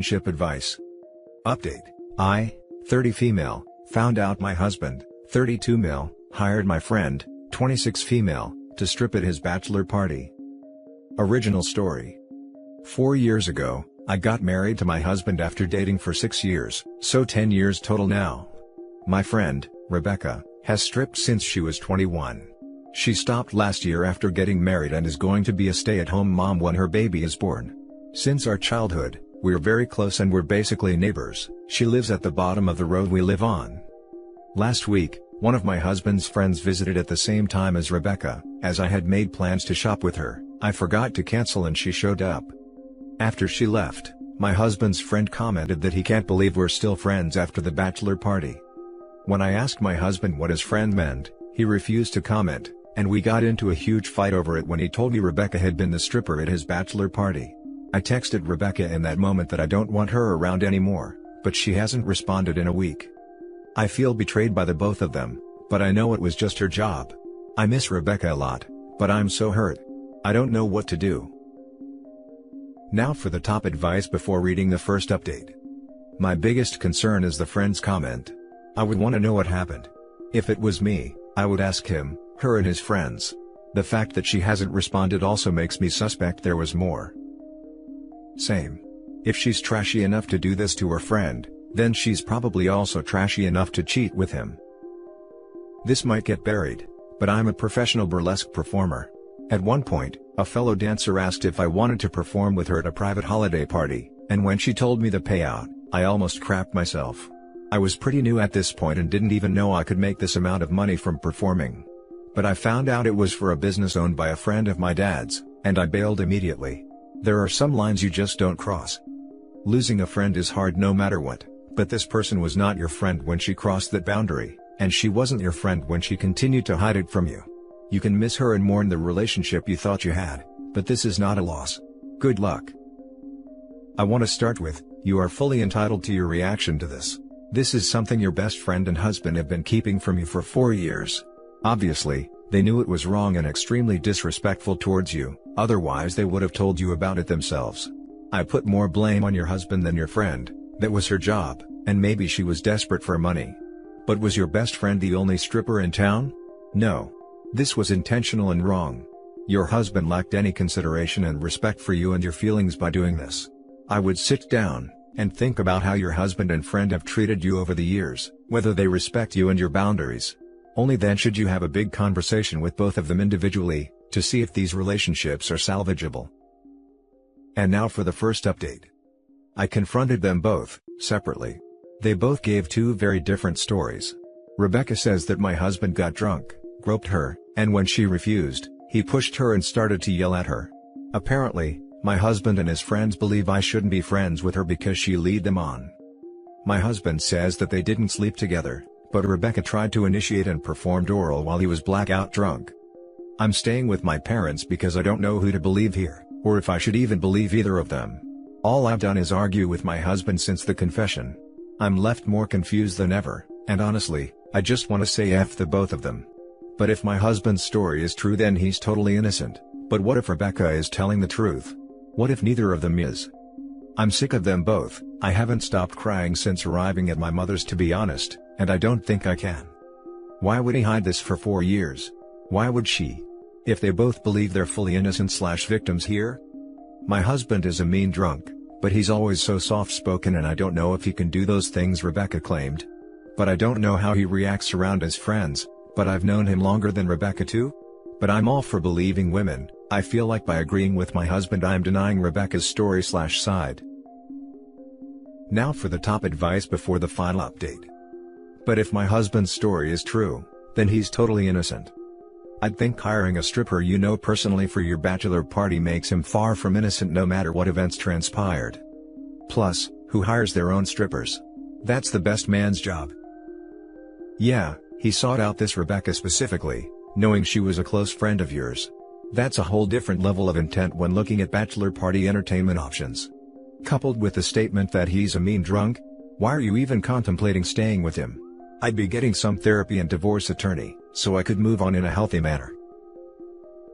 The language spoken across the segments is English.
Relationship advice. Update. I, 30 female, found out my husband, 32 male, hired my friend, 26 female, to strip at his bachelor party. Original story. 4 years ago, I got married to my husband after dating for 6 years, so 10 years total now. My friend, Rebecca, has stripped since she was 21. She stopped last year after getting married and is going to be a stay-at-home mom when her baby is born. Since our childhood, we're very close and we're basically neighbors. She lives at the bottom of the road we live on. Last week, one of my husband's friends visited at the same time as Rebecca. As I had made plans to shop with her, I forgot to cancel and she showed up. After she left, my husband's friend commented that he can't believe we're still friends after the bachelor party. When I asked my husband what his friend meant, he refused to comment, and we got into a huge fight over it when he told me Rebecca had been the stripper at his bachelor party. I texted Rebecca in that moment that I don't want her around anymore, but she hasn't responded in a week. I feel betrayed by the both of them, but I know it was just her job. I miss Rebecca a lot, but I'm so hurt. I don't know what to do. Now for the top advice before reading the first update. My biggest concern is the friend's comment. I would want to know what happened. If it was me, I would ask him, her and his friends. The fact that she hasn't responded also makes me suspect there was more. Same. If she's trashy enough to do this to her friend, then she's probably also trashy enough to cheat with him. This might get buried, but I'm a professional burlesque performer. At one point, a fellow dancer asked if I wanted to perform with her at a private holiday party, and when she told me the payout, I almost crapped myself. I was pretty new at this point and didn't even know I could make this amount of money from performing. But I found out it was for a business owned by a friend of my dad's, and I bailed immediately. There are some lines you just don't cross. Losing a friend is hard no matter what, but this person was not your friend when she crossed that boundary, and she wasn't your friend when she continued to hide it from you. You can miss her and mourn the relationship you thought you had, but this is not a loss. Good luck. I want to start with, you are fully entitled to your reaction to this. This is something your best friend and husband have been keeping from you for 4 years. Obviously, they knew it was wrong and extremely disrespectful towards you, otherwise they would have told you about it themselves. I put more blame on your husband than your friend. That was her job, and maybe she was desperate for money. But was your best friend the only stripper in town? No. This was intentional and wrong. Your husband lacked any consideration and respect for you and your feelings by doing this. I would sit down and think about how your husband and friend have treated you over the years, whether they respect you and your boundaries. Only then should you have a big conversation with both of them individually, to see if these relationships are salvageable. And now for the first update. I confronted them both, separately. They both gave two very different stories. Rebecca says that my husband got drunk, groped her, and when she refused, he pushed her and started to yell at her. Apparently, my husband and his friends believe I shouldn't be friends with her because she lead them on. My husband says that they didn't sleep together, but Rebecca tried to initiate and performed oral while he was blackout drunk. I'm staying with my parents because I don't know who to believe here, or if I should even believe either of them. All I've done is argue with my husband since the confession. I'm left more confused than ever, and honestly, I just want to say F the both of them. But if my husband's story is true then he's totally innocent, but what if Rebecca is telling the truth? What if neither of them is? I'm sick of them both. I haven't stopped crying since arriving at my mother's to be honest, and I don't think I can. Why would he hide this for 4 years? Why would she? If they both believe they're fully innocent/victims here? My husband is a mean drunk, but he's always so soft-spoken and I don't know if he can do those things Rebecca claimed. But I don't know how he reacts around his friends, but I've known him longer than Rebecca too? But I'm all for believing women. I feel like by agreeing with my husband I'm denying Rebecca's story/side. Now for the top advice before the final update. But if my husband's story is true, then he's totally innocent. I'd think hiring a stripper you know personally for your bachelor party makes him far from innocent no matter what events transpired. Plus, who hires their own strippers? That's the best man's job. Yeah, he sought out this Rebecca specifically, knowing she was a close friend of yours. That's a whole different level of intent when looking at bachelor party entertainment options. Coupled with the statement that he's a mean drunk? Why are you even contemplating staying with him? I'd be getting some therapy and divorce attorney, so I could move on in a healthy manner.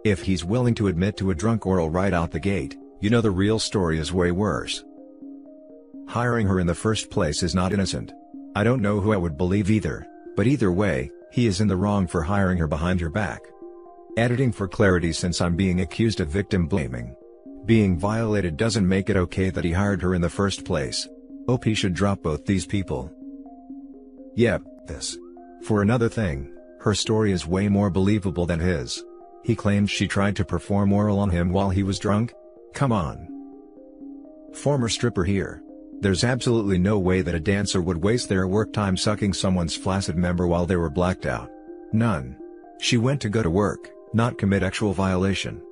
If he's willing to admit to a drunk oral right out the gate, you know the real story is way worse. Hiring her in the first place is not innocent. I don't know who I would believe either, but either way, he is in the wrong for hiring her behind your back. Editing for clarity, since I'm being accused of victim blaming. Being violated doesn't make it okay that he hired her in the first place. OP should drop both these people. Yep, this. For another thing, her story is way more believable than his. He claims she tried to perform oral on him while he was drunk? Come on. Former stripper here. There's absolutely no way that a dancer would waste their work time sucking someone's flaccid member while they were blacked out. None. She went to go to work, not commit actual violation.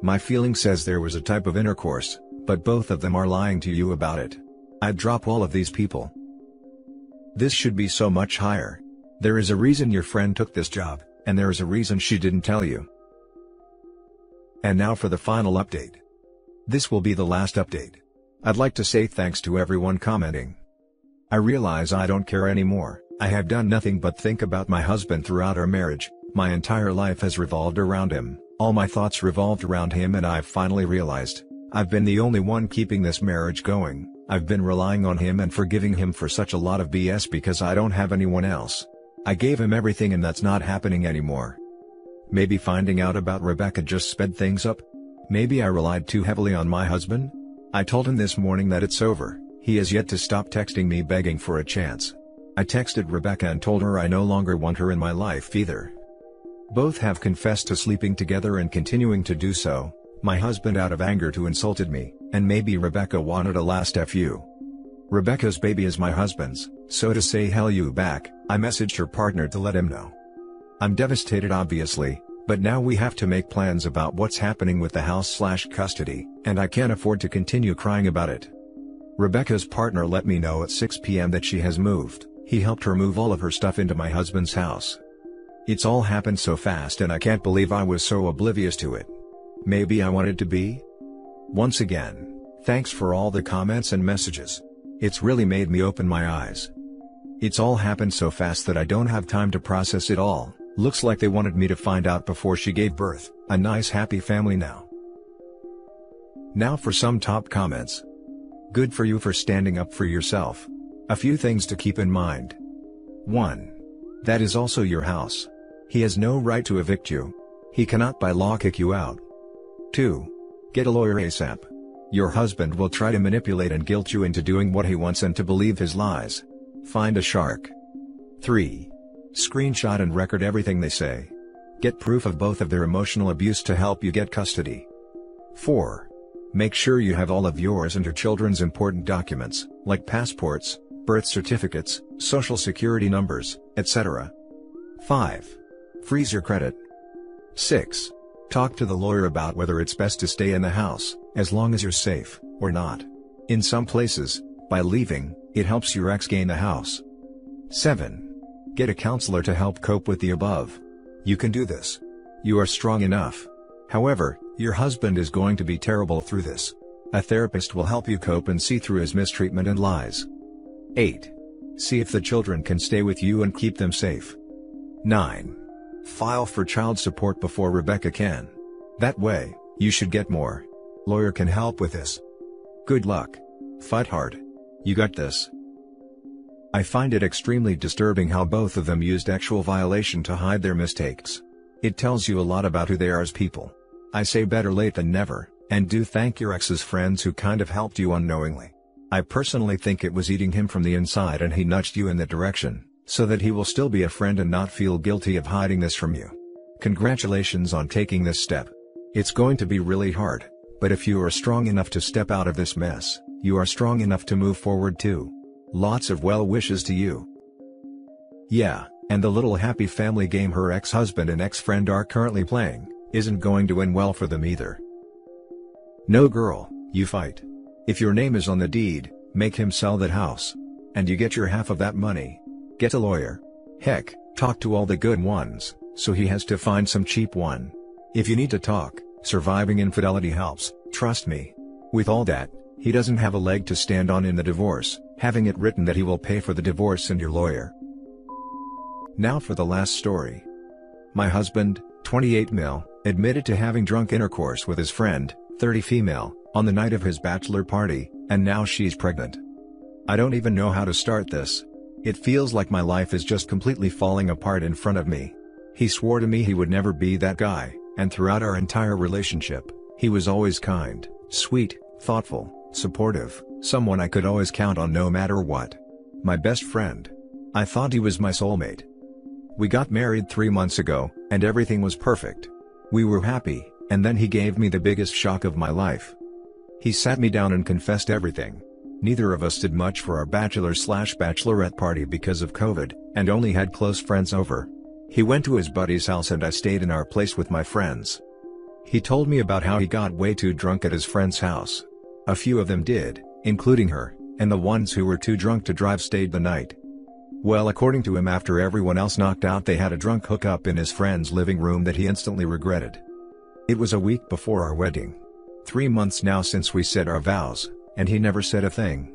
My feeling says there was a type of intercourse, but both of them are lying to you about it. I'd drop all of these people. This should be so much higher. There is a reason your friend took this job, and there is a reason she didn't tell you. And now for the final update. This will be the last update. I'd like to say thanks to everyone commenting. I realize I don't care anymore. I have done nothing but think about my husband throughout our marriage. My entire life has revolved around him, all my thoughts revolved around him, and I've finally realized, I've been the only one keeping this marriage going. I've been relying on him and forgiving him for such a lot of BS because I don't have anyone else. I gave him everything and that's not happening anymore. Maybe finding out about Rebecca just sped things up? Maybe I relied too heavily on my husband? I told him this morning that it's over. He has yet to stop texting me begging for a chance. I texted Rebecca and told her I no longer want her in my life either. Both have confessed to sleeping together and continuing to do so. My husband out of anger to insulted me, and maybe Rebecca wanted a last fu. Rebecca's baby is my husband's, so to say hell you back, I messaged her partner to let him know. I'm devastated obviously, but now we have to make plans about what's happening with the house/custody, and I can't afford to continue crying about it. Rebecca's partner let me know at 6 p.m. that she has moved. He helped her move all of her stuff into my husband's house. It's all happened so fast and I can't believe I was so oblivious to it. Maybe I wanted to be? Once again, thanks for all the comments and messages. It's really made me open my eyes. It's all happened so fast that I don't have time to process it all. Looks like they wanted me to find out before she gave birth. A nice happy family now. Now for some top comments. Good for you for standing up for yourself. A few things to keep in mind. 1. That is also your house. He has no right to evict you. He cannot by law kick you out. 2. Get a lawyer ASAP. Your husband will try to manipulate and guilt you into doing what he wants and to believe his lies. Find a shark. 3. Screenshot and record everything they say. Get proof of both of their emotional abuse to help you get custody. 4. Make sure you have all of yours and your children's important documents, like passports, birth certificates, social security numbers, etc. 5. Freeze your credit. 6. Talk to the lawyer about whether it's best to stay in the house, as long as you're safe, or not. In some places, by leaving, it helps your ex gain the house. 7. Get a counselor to help cope with the above. You can do this. You are strong enough. However, your husband is going to be terrible through this. A therapist will help you cope and see through his mistreatment and lies. 8. See if the children can stay with you and keep them safe. 9. File for child support before Rebecca can. That way, you should get more. Lawyer can help with this. Good luck. Fight hard. You got this. I find it extremely disturbing how both of them used actual violation to hide their mistakes. It tells you a lot about who they are as people. I say better late than never, and do thank your ex's friends who kind of helped you unknowingly. I personally think it was eating him from the inside and he nudged you in that direction, so that he will still be a friend and not feel guilty of hiding this from you. Congratulations on taking this step. It's going to be really hard, but if you are strong enough to step out of this mess, you are strong enough to move forward too. Lots of well wishes to you. Yeah, and the little happy family game her ex-husband and ex-friend are currently playing, isn't going to end well for them either. No girl, you fight. If your name is on the deed, make him sell that house. And you get your half of that money. Get a lawyer. Heck, talk to all the good ones, so he has to find some cheap one. If you need to talk, surviving infidelity helps, trust me. With all that, he doesn't have a leg to stand on in the divorce, having it written that he will pay for the divorce and your lawyer. Now for the last story. My husband, 28 male, admitted to having drunk intercourse with his friend, 30 female, on the night of his bachelor party, and now she's pregnant. I don't even know how to start this. It feels like my life is just completely falling apart in front of me. He swore to me he would never be that guy, and throughout our entire relationship, he was always kind, sweet, thoughtful, supportive, someone I could always count on no matter what. My best friend. I thought he was my soulmate. We got married 3 months ago, and everything was perfect. We were happy, and then he gave me the biggest shock of my life. He sat me down and confessed everything. Neither of us did much for our bachelor/bachelorette party because of COVID, and only had close friends over. He went to his buddy's house and I stayed in our place with my friends. He told me about how he got way too drunk at his friend's house. A few of them did, including her, and the ones who were too drunk to drive stayed the night. Well, according to him, after everyone else knocked out, they had a drunk hookup in his friend's living room that he instantly regretted. It was a week before our wedding. 3 months now since we said our vows, and he never said a thing.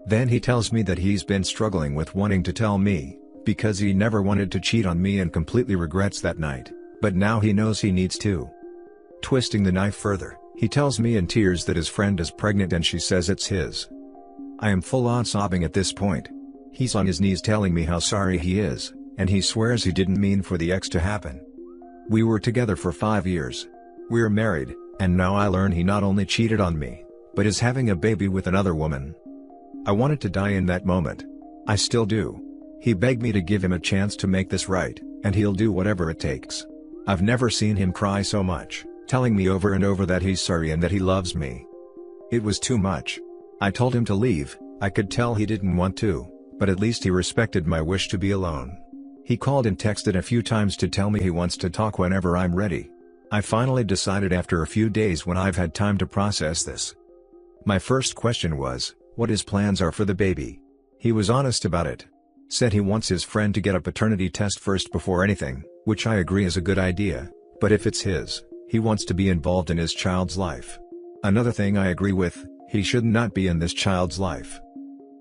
Then he tells me that he's been struggling with wanting to tell me, because he never wanted to cheat on me and completely regrets that night, but now he knows he needs to. Twisting the knife further, he tells me in tears that his friend is pregnant and she says it's his. I am full on sobbing at this point. He's on his knees telling me how sorry he is, and he swears he didn't mean for the ex to happen. We were together for 5 years. We're married, and now I learn he not only cheated on me, but is having a baby with another woman. I wanted to die in that moment. I still do. He begged me to give him a chance to make this right, and he'll do whatever it takes. I've never seen him cry so much, telling me over and over that he's sorry and that he loves me. It was too much. I told him to leave. I could tell he didn't want to, but at least he respected my wish to be alone. He called and texted a few times to tell me he wants to talk whenever I'm ready. I finally decided after a few days when I've had time to process this. My first question was, what his plans are for the baby. He was honest about it. Said he wants his friend to get a paternity test first before anything, which I agree is a good idea, but if it's his, he wants to be involved in his child's life. Another thing I agree with, he should not be in this child's life.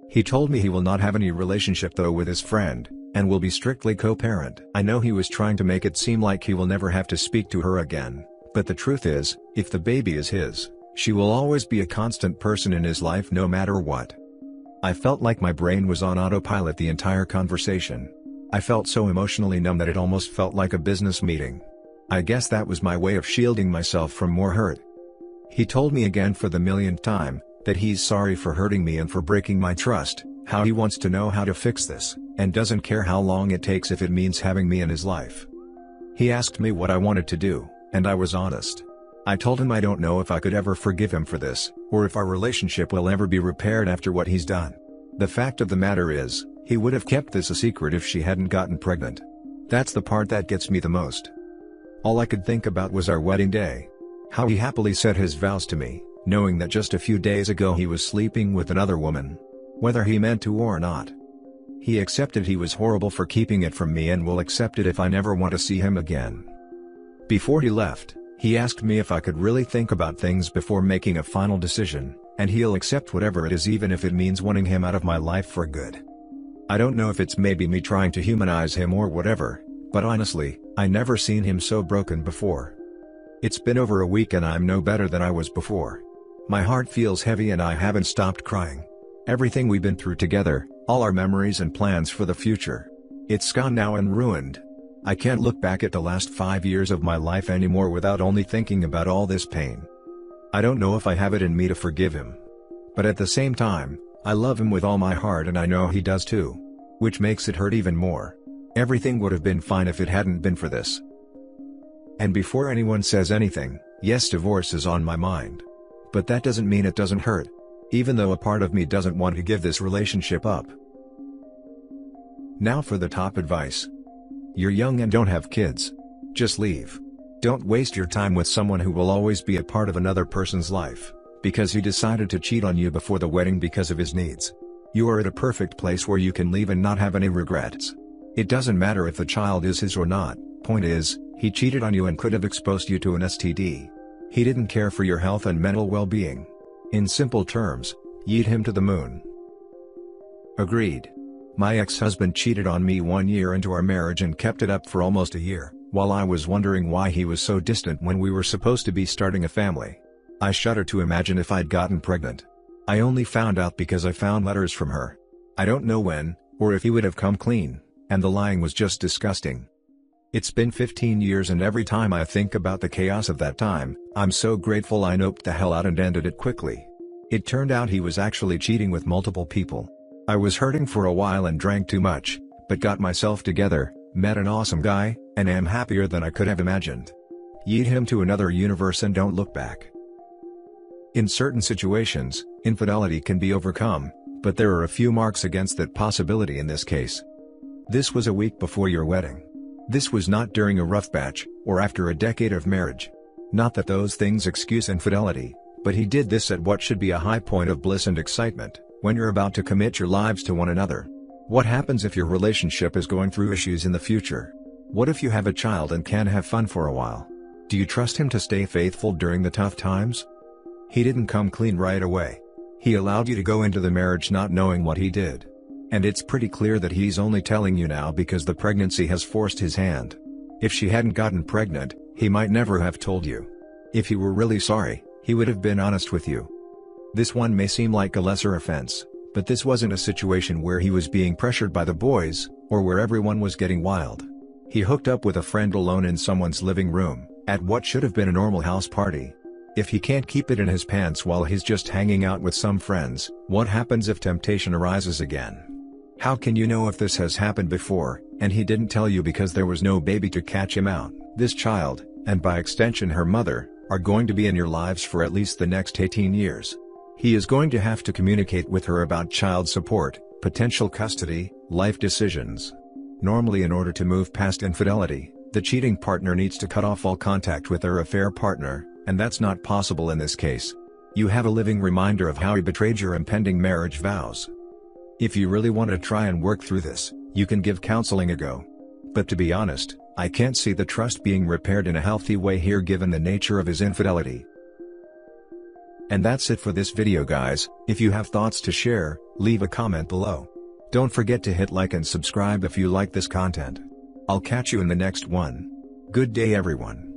He told me he will not have any relationship though with his friend, and will be strictly co-parent. I know he was trying to make it seem like he will never have to speak to her again, but the truth is, if the baby is his, she will always be a constant person in his life no matter what. I felt like my brain was on autopilot the entire conversation. I felt so emotionally numb that it almost felt like a business meeting. I guess that was my way of shielding myself from more hurt. He told me again for the millionth time, that he's sorry for hurting me and for breaking my trust, how he wants to know how to fix this, and doesn't care how long it takes if it means having me in his life. He asked me what I wanted to do, and I was honest. I told him I don't know if I could ever forgive him for this, or if our relationship will ever be repaired after what he's done. The fact of the matter is, he would have kept this a secret if she hadn't gotten pregnant. That's the part that gets me the most. All I could think about was our wedding day. How he happily said his vows to me, knowing that just a few days ago he was sleeping with another woman. Whether he meant to or not. He accepted he was horrible for keeping it from me and will accept it if I never want to see him again. Before he left, he asked me if I could really think about things before making a final decision, and he'll accept whatever it is even if it means wanting him out of my life for good. I don't know if it's maybe me trying to humanize him or whatever, but honestly, I never seen him so broken before. It's been over a week and I'm no better than I was before. My heart feels heavy and I haven't stopped crying. Everything we've been through together, all our memories and plans for the future. It's gone now and ruined. I can't look back at the last 5 years of my life anymore without only thinking about all this pain. I don't know if I have it in me to forgive him. But at the same time, I love him with all my heart and I know he does too. Which makes it hurt even more. Everything would have been fine if it hadn't been for this. And before anyone says anything, yes, divorce is on my mind. But that doesn't mean it doesn't hurt. Even though a part of me doesn't want to give this relationship up. Now for the top advice. You're young and don't have kids. Just leave. Don't waste your time with someone who will always be a part of another person's life, because he decided to cheat on you before the wedding because of his needs. You are at a perfect place where you can leave and not have any regrets. It doesn't matter if the child is his or not, point is, he cheated on you and could have exposed you to an STD. He didn't care for your health and mental well-being. In simple terms, yeet him to the moon. Agreed. My ex-husband cheated on me 1 year into our marriage and kept it up for almost a year, while I was wondering why he was so distant when we were supposed to be starting a family. I shudder to imagine if I'd gotten pregnant. I only found out because I found letters from her. I don't know when, or if he would have come clean, and the lying was just disgusting. It's been 15 years and every time I think about the chaos of that time, I'm so grateful I noped the hell out and ended it quickly. It turned out he was actually cheating with multiple people. I was hurting for a while and drank too much, but got myself together, met an awesome guy, and am happier than I could have imagined. Yeet him to another universe and don't look back. In certain situations, infidelity can be overcome, but there are a few marks against that possibility in this case. This was a week before your wedding. This was not during a rough patch, or after a decade of marriage. Not that those things excuse infidelity, but he did this at what should be a high point of bliss and excitement, when you're about to commit your lives to one another. What happens if your relationship is going through issues in the future? What if you have a child and can't have fun for a while? Do you trust him to stay faithful during the tough times? He didn't come clean right away. He allowed you to go into the marriage not knowing what he did. And it's pretty clear that he's only telling you now because the pregnancy has forced his hand. If she hadn't gotten pregnant, he might never have told you. If he were really sorry, he would have been honest with you. This one may seem like a lesser offense, but this wasn't a situation where he was being pressured by the boys, or where everyone was getting wild. He hooked up with a friend alone in someone's living room, at what should have been a normal house party. If he can't keep it in his pants while he's just hanging out with some friends, what happens if temptation arises again? How can you know if this has happened before, and he didn't tell you because there was no baby to catch him out? This child, and by extension her mother, are going to be in your lives for at least the next 18 years. He is going to have to communicate with her about child support, potential custody, life decisions. Normally, in order to move past infidelity, the cheating partner needs to cut off all contact with their affair partner, and that's not possible in this case. You have a living reminder of how he betrayed your impending marriage vows. If you really want to try and work through this, you can give counseling a go. But to be honest, I can't see the trust being repaired in a healthy way here given the nature of his infidelity. And that's it for this video guys. If you have thoughts to share, leave a comment below. Don't forget to hit like and subscribe if you like this content. I'll catch you in the next one. Good day everyone.